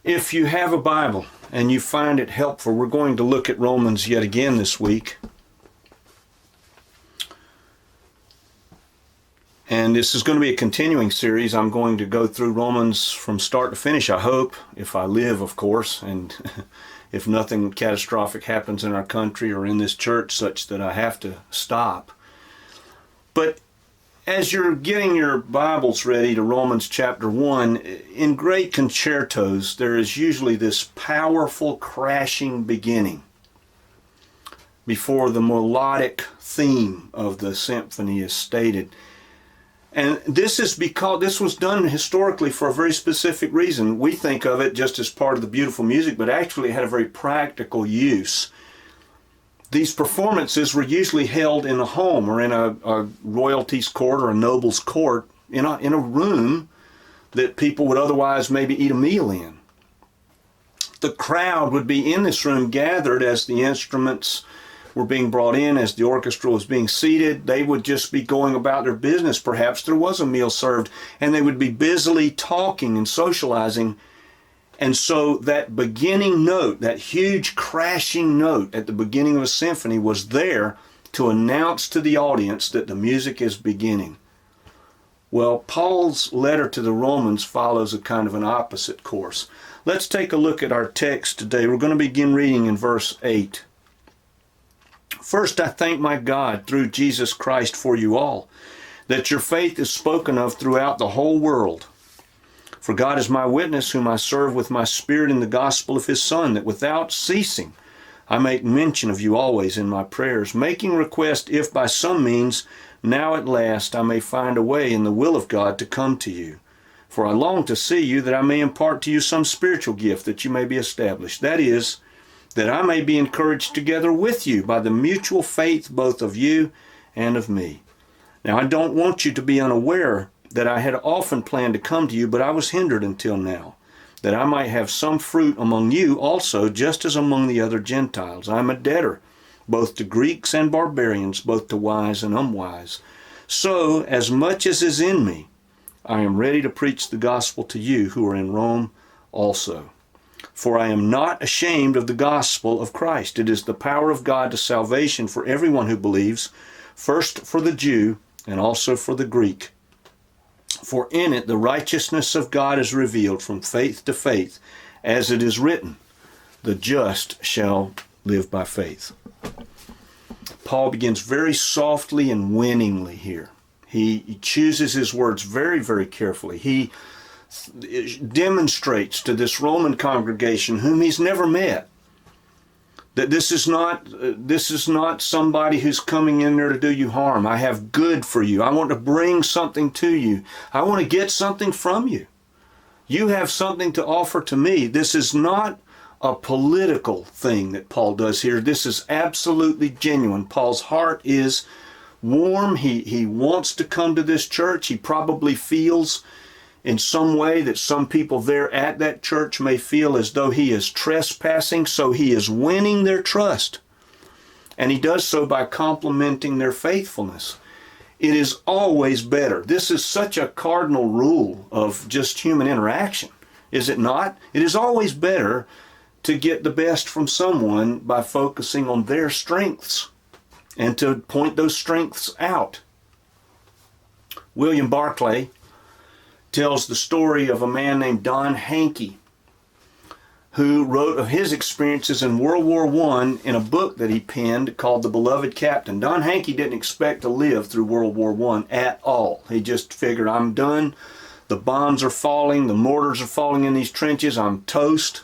If you have a Bible and you find it helpful, we're going to look at Romans yet again this week. And this is going to be a continuing series. I'm going to go through Romans from start to finish, I hope, if I live, of course, and if nothing catastrophic happens in our country or in this church such that I have to stop. But as you're getting your Bibles ready to Romans chapter 1, in great concertos, there is usually this powerful crashing beginning before the melodic theme of the symphony is stated. And this is because this was done historically for a very specific reason. We think of it just as part of the beautiful music, but actually it had a very practical use. These performances were usually held in a home or in a royalty's court or a noble's court, in a room that people would otherwise maybe eat a meal in. The crowd would be in this room gathered as the instruments were being brought in, as the orchestra was being seated. They would just be going about their business. Perhaps there was a meal served, and they would be busily talking and socializing. And so that beginning note, that huge crashing note at the beginning of a symphony, was there to announce to the audience that the music is beginning. Well, Paul's letter to the Romans follows a kind of an opposite course. Let's take a look at our text today. We're going to begin reading in verse 8. First, I thank my God through Jesus Christ for you all, that your faith is spoken of throughout the whole world. For God is my witness, whom I serve with my spirit in the gospel of his Son, that without ceasing I make mention of you always in my prayers, making request if by some means now at last I may find a way in the will of God to come to you. For I long to see you, that I may impart to you some spiritual gift, that you may be established. That is, that I may be encouraged together with you by the mutual faith both of you and of me. Now I don't want you to be unaware that I had often planned to come to you, but I was hindered until now, that I might have some fruit among you also, just as among the other Gentiles. I am a debtor, both to Greeks and barbarians, both to wise and unwise. So, as much as is in me, I am ready to preach the gospel to you who are in Rome also. For I am not ashamed of the gospel of Christ. It is the power of God to salvation for everyone who believes, first for the Jew and also for the Greek. For in it the righteousness of God is revealed from faith to faith, as it is written, the just shall live by faith. Paul begins very softly and winningly here. He chooses his words very, very carefully. He demonstrates to this Roman congregation, whom he's never met, that this is not somebody who's coming in there to do you harm. I have good for you. I want to bring something to you. I want to get something from you. You have something to offer to me. This is not a political thing that Paul does here. This is absolutely genuine. Paul's heart is warm. He wants to come to this church. He probably feels in some way that some people there at that church may feel as though he is trespassing, so he is winning their trust. And he does so by complimenting their faithfulness. It is always better. This is such a cardinal rule of just human interaction, is it not? It is always better to get the best from someone by focusing on their strengths and to point those strengths out. William Barclay tells the story of a man named Don Hankey, who wrote of his experiences in World War I in a book that he penned called The Beloved Captain. Don Hankey didn't expect to live through World War I at all. He just figured, I'm done. The bombs are falling. The mortars are falling in these trenches. I'm toast.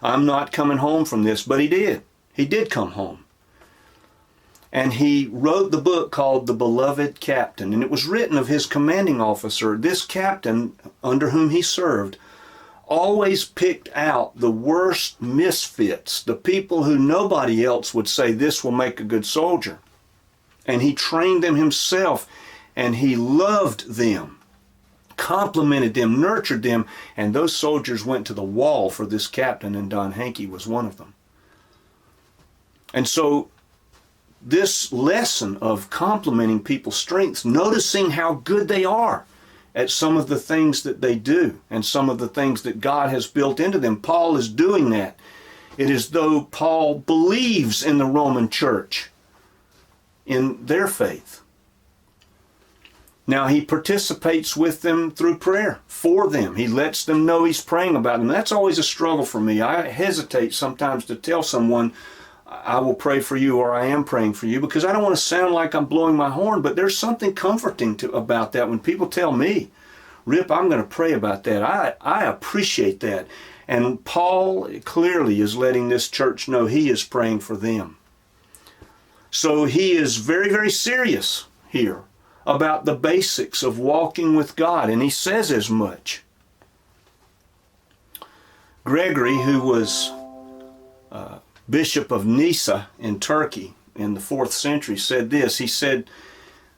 I'm not coming home from this. But he did. He did come home. And he wrote the book called The Beloved Captain. And it was written of his commanding officer. This captain, under whom he served, always picked out the worst misfits, the people who nobody else would say this will make a good soldier. And he trained them himself, and he loved them, complimented them, nurtured them, and those soldiers went to the wall for this captain, and Don Hankey was one of them. And so this lesson of complimenting people's strengths, noticing how good they are, at some of the things that they do and some of the things that God has built into them. Paul is doing that. It is though Paul believes in the Roman church, in their faith. Now he participates with them through prayer for them. He lets them know he's praying about them. That's always a struggle for me. I hesitate sometimes to tell someone, I will pray for you, or I am praying for you, because I don't want to sound like I'm blowing my horn, but there's something comforting about that when people tell me, Rip, I'm going to pray about that. I appreciate that. And Paul clearly is letting this church know he is praying for them. So he is very, very serious here about the basics of walking with God, and he says as much. Gregory, who was Bishop of Nyssa in Turkey in the 4th century, said this. He said,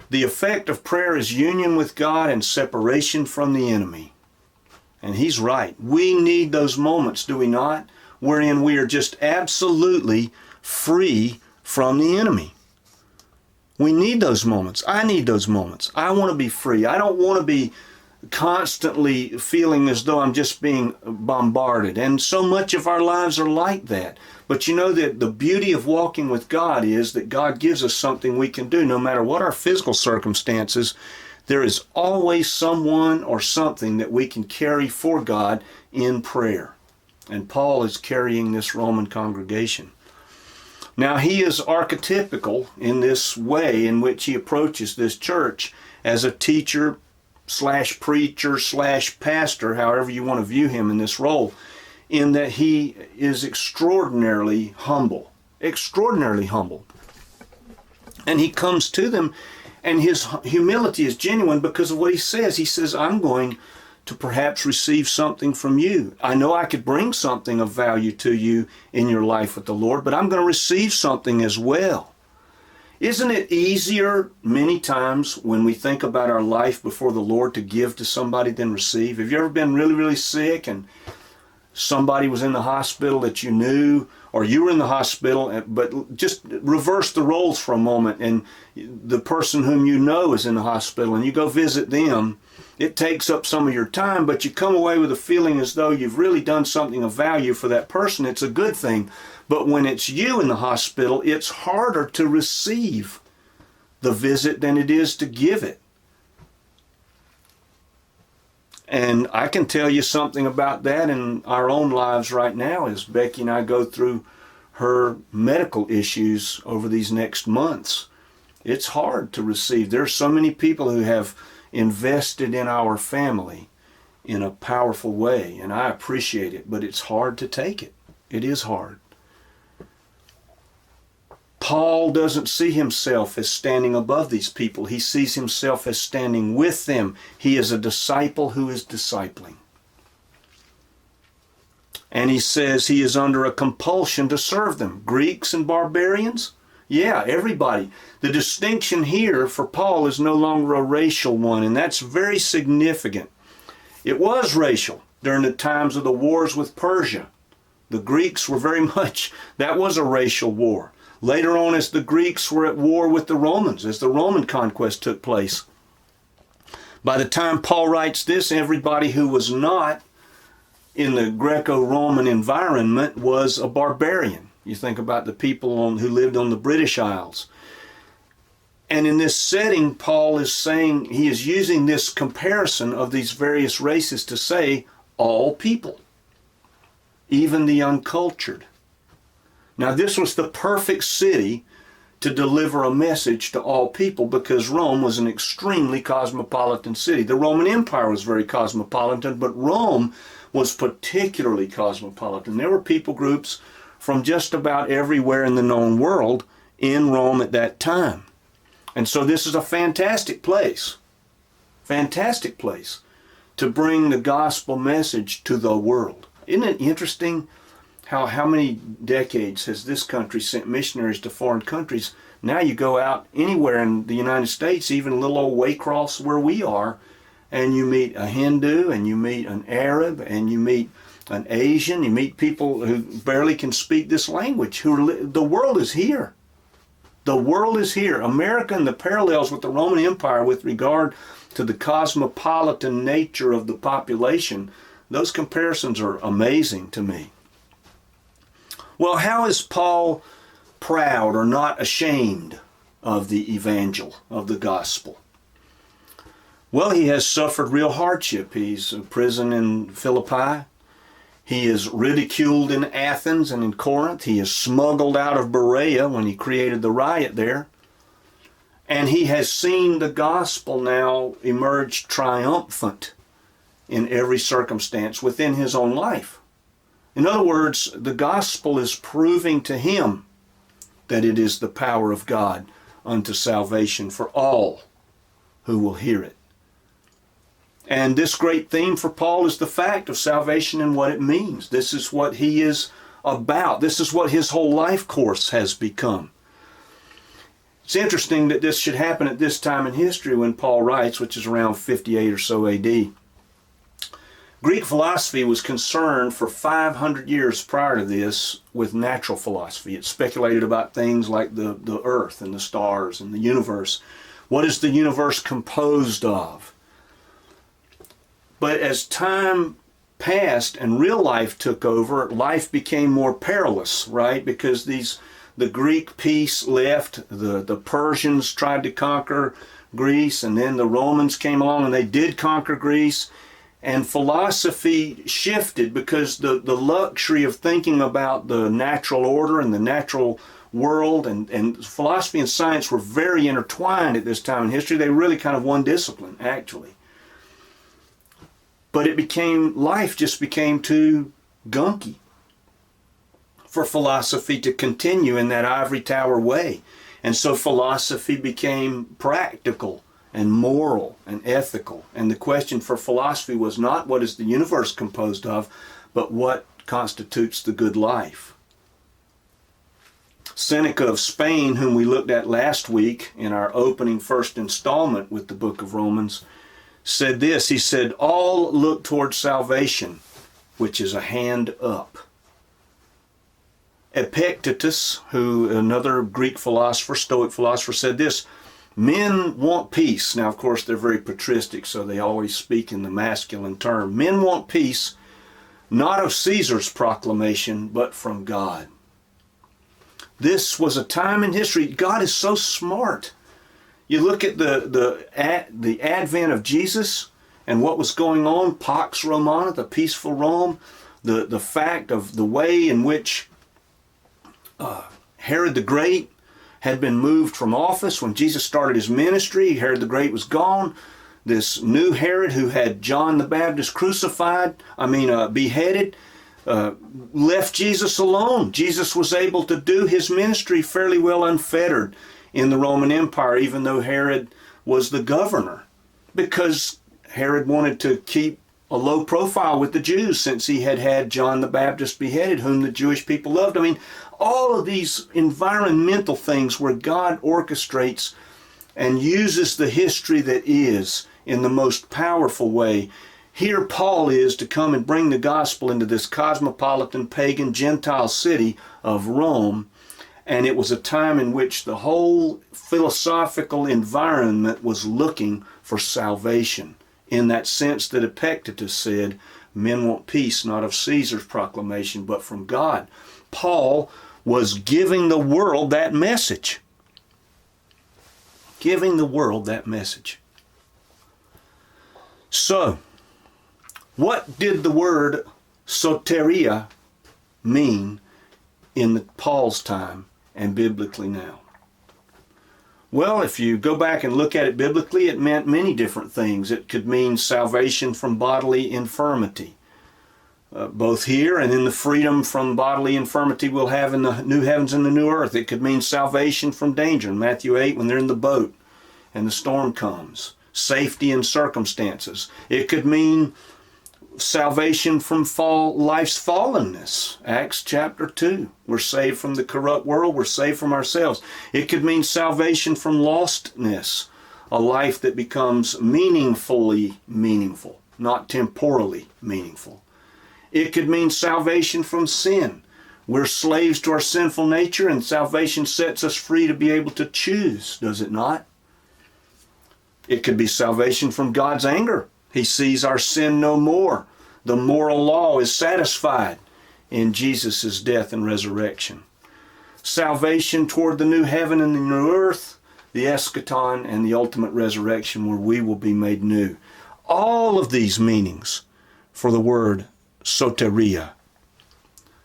the effect of prayer is union with God and separation from the enemy. And he's right. We need those moments, do we not? Wherein we are just absolutely free from the enemy. We need those moments. I need those moments. I want to be free. I don't want to be constantly feeling as though I'm just being bombarded. And so much of our lives are like that. But you know that the beauty of walking with God is that God gives us something we can do. No matter what our physical circumstances, there is always someone or something that we can carry for God in prayer. And Paul is carrying this Roman congregation. Now he is archetypical in this way in which he approaches this church as a teacher / preacher / pastor, however you want to view him in this role, in that he is extraordinarily humble. And he comes to them, and his humility is genuine because of what he says. He says, I'm going to perhaps receive something from you. I know I could bring something of value to you in your life with the Lord, but I'm going to receive something as well. Isn't it easier many times when we think about our life before the Lord to give to somebody than receive? Have you ever been really, really sick and somebody was in the hospital that you knew, or you were in the hospital, but just reverse the roles for a moment, and the person whom you know is in the hospital and you go visit them? It takes up some of your time, but you come away with a feeling as though you've really done something of value for that person. It's a good thing. But when it's you in the hospital, it's harder to receive the visit than it is to give it. And I can tell you something about that in our own lives right now as Becky and I go through her medical issues over these next months. It's hard to receive. There's so many people who have invested in our family in a powerful way, and I appreciate it, but it's hard to take it. It is hard. Paul doesn't see himself as standing above these people. He sees himself as standing with them. He is a disciple who is discipling. And he says he is under a compulsion to serve them. Greeks and barbarians? Yeah, everybody. The distinction here for Paul is no longer a racial one, and that's very significant. It was racial during the times of the wars with Persia. The Greeks were very much, that was a racial war. Later on, as the Greeks were at war with the Romans, as the Roman conquest took place, by the time Paul writes this, everybody who was not in the Greco-Roman environment was a barbarian. You think about the people who lived on the British Isles. And in this setting, Paul is saying, he is using this comparison of these various races to say all people, even the uncultured. Now, this was the perfect city to deliver a message to all people because Rome was an extremely cosmopolitan city. The Roman Empire was very cosmopolitan, but Rome was particularly cosmopolitan. There were people groups from just about everywhere in the known world in Rome at that time. And so this is a fantastic place to bring the gospel message to the world. Isn't it interesting how many decades has this country sent missionaries to foreign countries? Now you go out anywhere in the United States, even a little old Waycross where we are, and you meet a Hindu, and you meet an Arab, and you meet an Asian, you meet people who barely can speak this language. The world is here. The world is here. America and the parallels with the Roman Empire with regard to the cosmopolitan nature of the population, those comparisons are amazing to me. Well, how is Paul proud or not ashamed of the evangel, of the gospel? Well, he has suffered real hardship. He's in prison in Philippi. He is ridiculed in Athens and in Corinth. He is smuggled out of Berea when he created the riot there. And he has seen the gospel now emerge triumphant in every circumstance within his own life. In other words, the gospel is proving to him that it is the power of God unto salvation for all who will hear it. And this great theme for Paul is the fact of salvation and what it means. This is what he is about. This is what his whole life course has become. It's interesting that this should happen at this time in history when Paul writes, which is around 58 or so AD. Greek philosophy was concerned for 500 years prior to this with natural philosophy. It speculated about things like the earth and the stars and the universe. What is the universe composed of? But as time passed and real life took over, life became more perilous, right? Because the Greek peace left, the Persians tried to conquer Greece, and then the Romans came along and they did conquer Greece. And philosophy shifted because the luxury of thinking about the natural order and the natural world and philosophy and science were very intertwined at this time in history. They really kind of one discipline, actually. But life just became too gunky for philosophy to continue in that ivory tower way. And so philosophy became practical and moral and ethical. And the question for philosophy was not what is the universe composed of, but what constitutes the good life. Seneca of Spain, whom we looked at last week in our opening first installment with the book of Romans, said this. He said, all look towards salvation, which is a hand up. Epictetus, another Greek philosopher, Stoic philosopher, said this, men want peace. Now, of course, they're very patristic, so they always speak in the masculine term. Men want peace, not of Caesar's proclamation, but from God. This was a time in history. God is so smart. You look at the advent of Jesus and what was going on, Pax Romana, the peaceful Rome, the fact of the way in which Herod the Great had been moved from office when Jesus started his ministry. Herod the Great was gone. This new Herod who had John the Baptist beheaded, left Jesus alone. Jesus was able to do his ministry fairly well unfettered in the Roman Empire, even though Herod was the governor, because Herod wanted to keep a low profile with the Jews since he had John the Baptist beheaded, whom the Jewish people loved. I mean, all of these environmental things where God orchestrates and uses the history that is in the most powerful way. Here Paul is to come and bring the gospel into this cosmopolitan, pagan, Gentile city of Rome. And it was a time in which the whole philosophical environment was looking for salvation, in that sense that Epictetus said, men want peace, not of Caesar's proclamation, but from God. Paul was giving the world that message. Giving the world that message. So, what did the word soteria mean in Paul's time and biblically now? Well, if you go back and look at it biblically, it meant many different things. It could mean salvation from bodily infirmity, both here and in the freedom from bodily infirmity we'll have in the new heavens and the new earth. It could mean salvation from danger in Matthew 8 when they're in the boat and the storm comes. Safety in circumstances. It could mean salvation from life's fallenness. Acts chapter 2. We're saved from the corrupt world. We're saved from ourselves. It could mean salvation from lostness. A life that becomes meaningfully meaningful, not temporally meaningful. It could mean salvation from sin. We're slaves to our sinful nature, and salvation sets us free to be able to choose, does it not? It could be salvation from God's anger. He sees our sin no more. The moral law is satisfied in Jesus' death and resurrection. Salvation toward the new heaven and the new earth, the eschaton, and the ultimate resurrection where we will be made new. All of these meanings for the word soteria.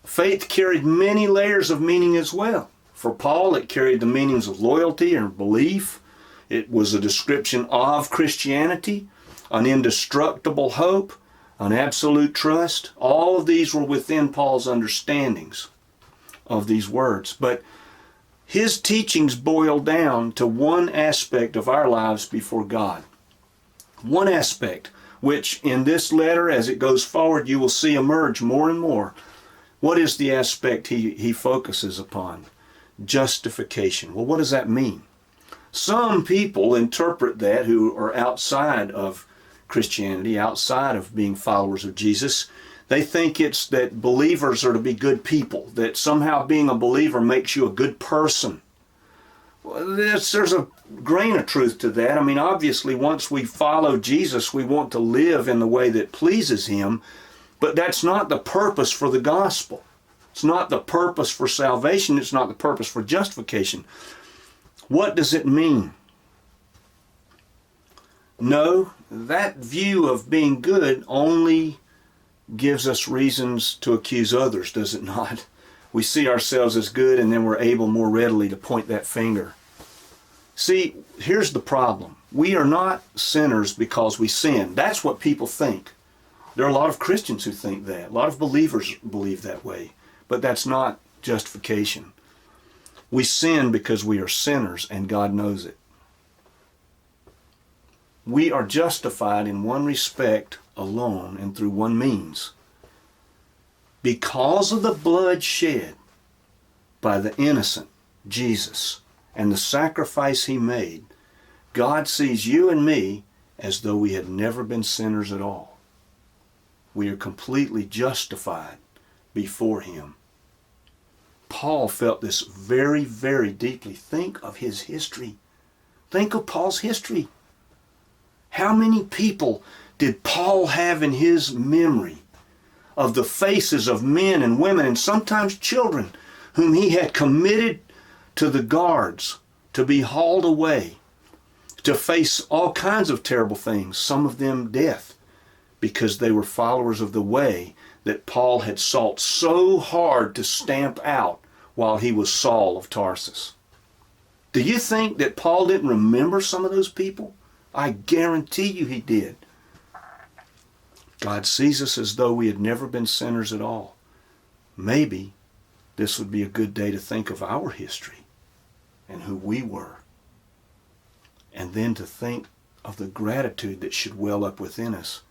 Faith carried many layers of meaning as well. For Paul, it carried the meanings of loyalty or belief. It was a description of Christianity, an indestructible hope, an absolute trust. All of these were within Paul's understandings of these words. But his teachings boil down to one aspect of our lives before God. One aspect, which in this letter, as it goes forward, you will see emerge more and more. What is the aspect he focuses upon? Justification. Well, what does that mean? Some people interpret that who are outside of Christianity, outside of being followers of Jesus. They think it's that believers are to be good people, that somehow being a believer makes you a good person. Well, there's a grain of truth to that. I mean, obviously, once we follow Jesus, we want to live in the way that pleases Him, but that's not the purpose for the gospel. It's not the purpose for salvation. It's not the purpose for justification. What does it mean? No, that view of being good only gives us reasons to accuse others, does it not? We see ourselves as good, and then we're able more readily to point that finger. See, here's the problem. We are not sinners because we sin. That's what people think. There are a lot of Christians who think that. A lot of believers believe that way. But that's not justification. We sin because we are sinners, and God knows it. We are justified in one respect alone and through one means. Because of the blood shed by the innocent Jesus and the sacrifice He made, God sees you and me as though we had never been sinners at all. We are completely justified before Him. Paul felt this very, very deeply. Think of his history. Think of Paul's history. How many people did Paul have in his memory of the faces of men and women and sometimes children whom he had committed to the guards to be hauled away, to face all kinds of terrible things, some of them death, because they were followers of the way that Paul had sought so hard to stamp out while he was Saul of Tarsus. Do you think that Paul didn't remember some of those people? I guarantee you he did. God sees us as though we had never been sinners at all. Maybe this would be a good day to think of our history and who we were. And then to think of the gratitude that should well up within us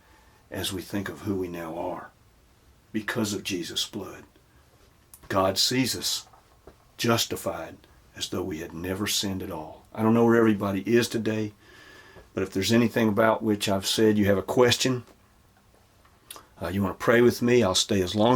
as we think of who we now are because of Jesus' blood. God sees us justified as though we had never sinned at all. I don't know where everybody is today, but if there's anything about which I've said you have a question, you want to pray with me, I'll stay as long